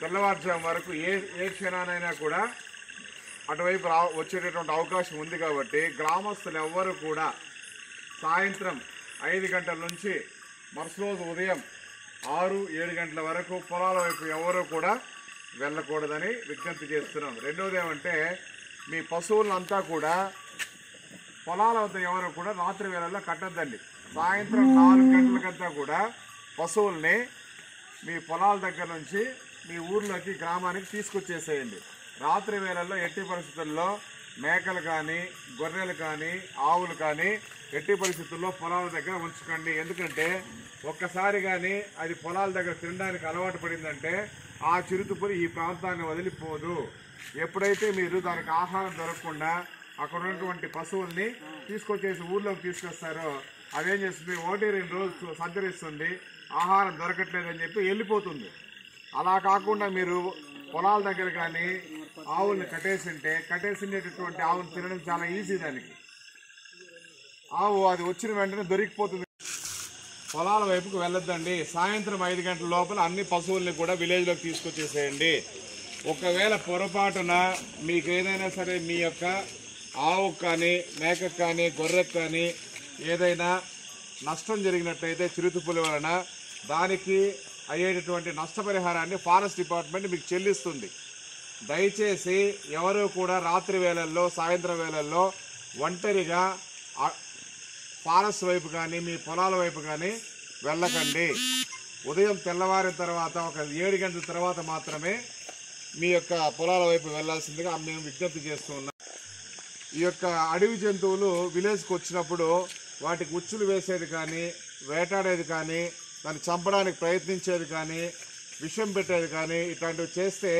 తెల్లవారుజాము వరకు ఏ క్షణానైనా కూడా అటువైపు వచ్చేటటువంటి అవకాశం ఉంది కాబట్టి గ్రామస్తులు ఎవ్వరూ కూడా సాయంత్రం 5 గంటల నుంచి మరుసటి రోజు ఉదయం 6-7 గంటల వరకు పొలాల వైపు ఎవరూ కూడా వెళ్ళకూడదని విజ్ఞప్తి చేస్తున్నాం. రెండవది ఏమంటే మీ పశువులంతా కూడా పొలాల వద్ద ఎవరు కూడా రాత్రి వేళల్లో కట్టద్దండి. సాయంత్రం 4 గంటలకంతా కూడా పశువుల్ని మీ పొలాల దగ్గర నుంచి మీ ఊర్లోకి గ్రామానికి తీసుకొచ్చేసేయండి. రాత్రి వేళల్లో ఎట్టి పరిస్థితుల్లో మేకలు కానీ గొర్రెలు కానీ ఆవులు కానీ ఎట్టి పరిస్థితుల్లో పొలాల దగ్గర ఉంచకండి. ఎందుకంటే ఒక్కసారి కానీ అది పొలాల దగ్గర తినడానికి అలవాటు పడిందంటే ఆ చిరుతపులి ఈ ప్రాంతాన్ని వదిలిపోదు. ఎప్పుడైతే మీరు దానికి ఆహారం దొరకకుండా అక్కడ ఉన్నటువంటి పశువుల్ని తీసుకొచ్చేసి ఊర్లోకి తీసుకొస్తారో అదేం చేస్తుంది, 1-2 రోజులు సంచరిస్తుంది, ఆహారం దొరకట్లేదని చెప్పి వెళ్ళిపోతుంది. అలా కాకుండా మీరు పొలాల దగ్గర కానీ ఆవుల్ని కట్టేసినటువంటి ఆవును తినడం చాలా ఈజీ. దానికి ఆవు అది వచ్చిన వెంటనే దొరికిపోతుంది. పొలాల వైపుకు వెళ్ళొద్దండి. సాయంత్రం 5 గంటల లోపల అన్ని పశువుల్ని కూడా విలేజ్లోకి తీసుకొచ్చేసేయండి. ఒకవేళ పొరపాటున మీకు ఏదైనా సరే మీ యొక్క ఆవుకు కానీ మేకకు కానీ గొర్రెకు కానీ ఏదైనా నష్టం జరిగినట్లయితే చిరుతపులి వలన దానికి అయ్యేటటువంటి నష్టపరిహారాన్ని ఫారెస్ట్ డిపార్ట్మెంట్ మీకు చెల్లిస్తుంది. దయచేసి ఎవరు కూడా రాత్రి వేళల్లో సాయంత్రం వేళల్లో ఒంటరిగా ఫారెస్ట్ వైపు కానీ మీ పొలాల వైపు కానీ వెళ్ళకండి. ఉదయం తెల్లవారిన తర్వాత ఒక 7 గంటల తర్వాత మాత్రమే మీ యొక్క పొలాల వైపు వెళ్లాల్సిందిగా మేము విజ్ఞప్తి చేస్తూ ఉన్నాం. ఈ యొక్క అడవి జంతువులు విలేజ్కి వచ్చినప్పుడు వాటికి ఉచ్చులు వేసేది కానీ వేటాడేది కానీ దాన్ని చంపడానికి ప్రయత్నించేది కానీ విషం పెట్టేది కానీ ఇట్లాంటివి చేస్తే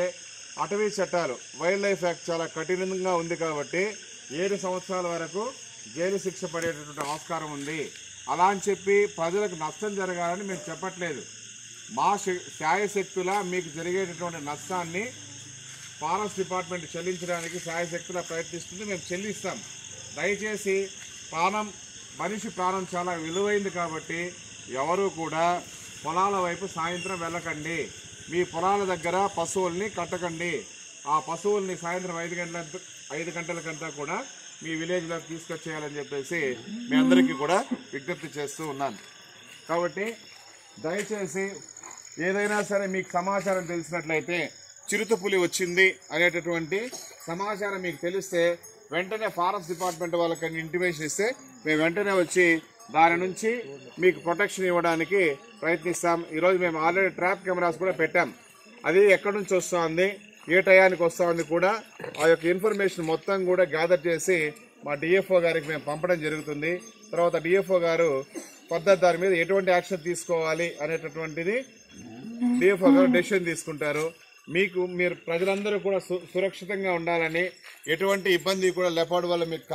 అటవీ చట్టాలు వైల్డ్ లైఫ్ యాక్ట్ చాలా కఠినంగా ఉంది కాబట్టి 7 సంవత్సరాల వరకు జైలు శిక్ష పడేటటువంటి ఆస్కారం ఉంది. అలా అని చెప్పి ప్రజలకు నష్టం జరగాలని మేము చెప్పట్లేదు. మా శాయశక్తులా మీకు జరిగేటటువంటి నష్టాన్ని ఫారెస్ట్ డిపార్ట్మెంట్ చెల్లించడానికి శాయశక్తులా ప్రయత్నిస్తుంది, మేము చెల్లిస్తాం. దయచేసి మనిషి ప్రాణం చాలా విలువైంది కాబట్టి ఎవరూ కూడా పొలాల వైపు సాయంత్రం వెళ్ళకండి. మీ పొలాల దగ్గర పశువుల్ని కట్టకండి. ఆ పశువుల్ని సాయంత్రం 5 గంటలకంతా కూడా మీ విలేజ్లోకి తీసుకొచ్చేయాలని చెప్పేసి మీ అందరికీ కూడా విజ్ఞప్తి చేస్తూ ఉన్నాను. కాబట్టి దయచేసి ఏదైనా సరే మీకు సమాచారం తెలిసినట్లయితే చిరుతపులి వచ్చింది అనేటటువంటి సమాచారం మీకు తెలిస్తే వెంటనే ఫారెస్ట్ డిపార్ట్మెంట్ వాళ్ళకి ఇంటిమేషన్ ఇస్తే మేము వెంటనే వచ్చి దాని నుంచి మీకు ప్రొటెక్షన్ ఇవ్వడానికి ప్రయత్నిస్తాం. ఈరోజు మేము ఆల్రెడీ ట్రాప్ కెమెరాస్ కూడా పెట్టాం. అది ఎక్కడి నుంచి వస్తుంది, ఏ టయానికి వస్తుంది కూడా ఆ యొక్క ఇన్ఫర్మేషన్ మొత్తం కూడా గ్యాదర్ చేసి మా డిఎఫ్ఓ గారికి మేము పంపడం జరుగుతుంది. తర్వాత డిఎఫ్ఓ గారు పద్ధతి దాని మీద ఎటువంటి యాక్షన్ తీసుకోవాలి అనేటటువంటిది డిఎఫ్ఓ గారు డెసిషన్ తీసుకుంటారు. మీరు ప్రజలందరూ కూడా సురక్షితంగా ఉండాలని, ఎటువంటి ఇబ్బంది కూడా లెపార్డ్ వల్ల మీకు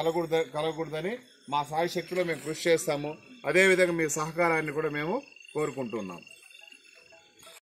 కలగకూడదని మా సాయశక్తిలో మేము కృషి చేస్తాము. అదేవిధంగా మీ సహకారాన్ని కూడా మేము కోరుకుంటున్నాం.